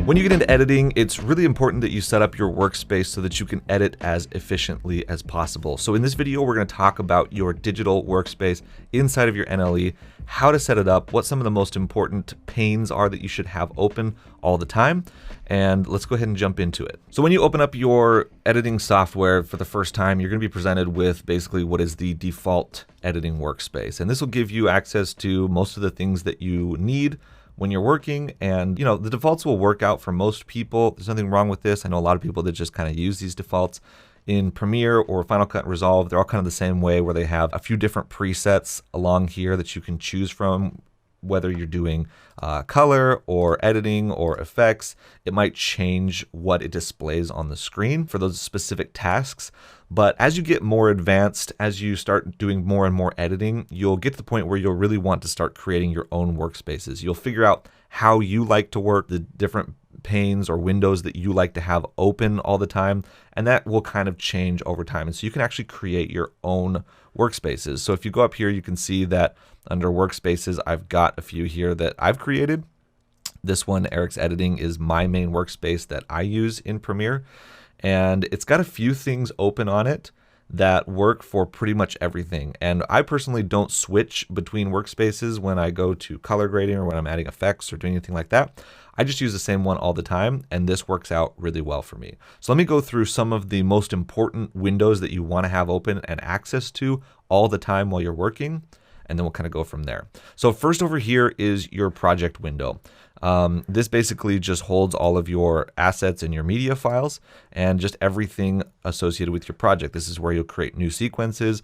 When you get into editing, it's really important that you set up your workspace so that you can edit as efficiently as possible. So in this video, we're going to talk about your digital workspace inside of your NLE, how to set it up, what some of the most important panes are that you should have open all the time, and let's go ahead and jump into it. So when you open up your editing software for the first time, you're going to be presented with basically what is the default editing workspace. And this will give you access to most of the things that you need when you're working, and the defaults will work out for most people. There's nothing wrong with this. I know a lot of people that just kind of use these defaults. In Premiere or Final Cut and Resolve, they're all kind of the same way, where they have a few different presets along here that you can choose from, whether you're doing color or editing or effects. It might change what it displays on the screen for those specific tasks. But as you get more advanced, as you start doing more and more editing, you'll get to the point where you'll really want to start creating your own workspaces. You'll figure out how you like to work, the different panes or windows that you like to have open all the time, and that will kind of change over time. And so you can actually create your own workspaces. So if you go up here, you can see that under workspaces, I've got a few here that I've created. This one, Eric's Editing, is my main workspace that I use in Premiere. And it's got a few things open on it that work for pretty much everything. And I personally don't switch between workspaces when I go to color grading or when I'm adding effects or doing anything like that. I just use the same one all the time, and this works out really well for me. So let me go through some of the most important windows that you want to have open and access to all the time while you're working, and then we'll kind of go from there. So first over here is your project window. This basically just holds all of your assets and your media files and just everything associated with your project. This is where you'll create new sequences,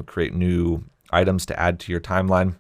create new items to add to your timeline.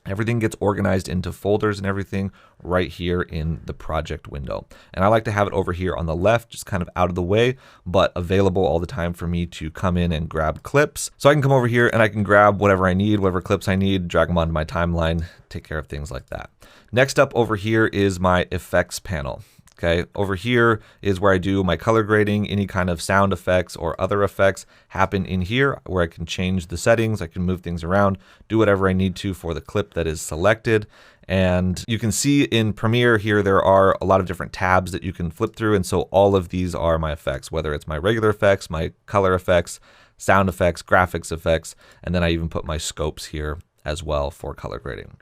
Everything gets organized into folders and everything right here in the project window. And I like to have it over here on the left, just kind of out of the way, but available all the time for me to come in and grab clips. So I can come over here and I can grab whatever I need, whatever clips I need, drag them onto my timeline, take care of things like that. Next up over here is my effects panel. Okay, over here is where I do my color grading. Any kind of sound effects or other effects happen in here, where I can change the settings, I can move things around, do whatever I need to for the clip that is selected. And you can see in Premiere here, there are a lot of different tabs that you can flip through. And so all of these are my effects, whether it's my regular effects, my color effects, sound effects, graphics effects, and then I even put my scopes here as well for color grading.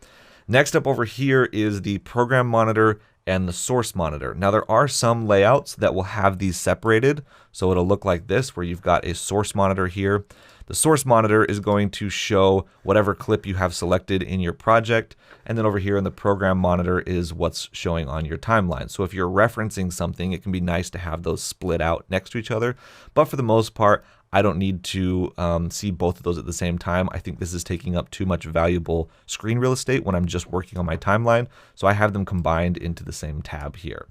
Next up over here is the program monitor and the source monitor. Now there are some layouts that will have these separated. So it'll look like this, where you've got a source monitor here. The source monitor is going to show whatever clip you have selected in your project. And then over here in the program monitor is what's showing on your timeline. So if you're referencing something, it can be nice to have those split out next to each other. But for the most part, I don't need to see both of those at the same time. I think this is taking up too much valuable screen real estate when I'm just working on my timeline. So I have them combined into the same tab here.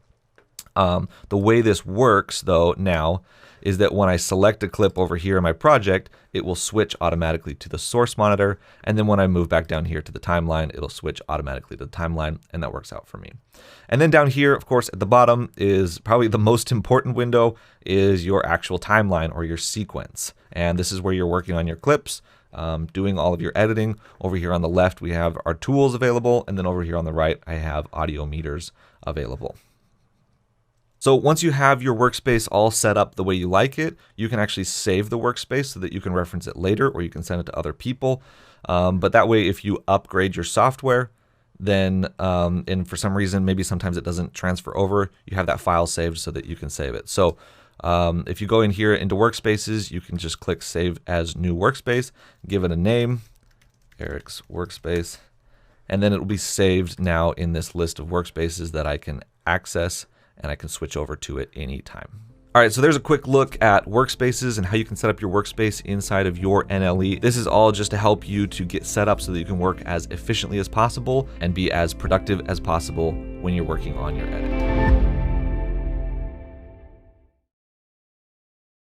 The way this works though now is that when I select a clip over here in my project, it will switch automatically to the source monitor. And then when I move back down here to the timeline, it'll switch automatically to the timeline, and that works out for me. And then down here, of course, at the bottom is probably the most important window, is your actual timeline or your sequence. And this is where you're working on your clips, doing all of your editing. Over here on the left, we have our tools available. And then over here on the right, I have audio meters available. So once you have your workspace all set up the way you like it, you can actually save the workspace so that you can reference it later, or you can send it to other people. But that way, if you upgrade your software, then, and for some reason, maybe sometimes it doesn't transfer over, you have that file saved so that you can save it. So if you go in here into workspaces, you can just click Save as New Workspace, give it a name, Eric's Workspace, and then it will be saved now in this list of workspaces that I can access, and I can switch over to it anytime. All right, so there's a quick look at workspaces and how you can set up your workspace inside of your NLE. This is all just to help you to get set up so that you can work as efficiently as possible and be as productive as possible when you're working on your edit.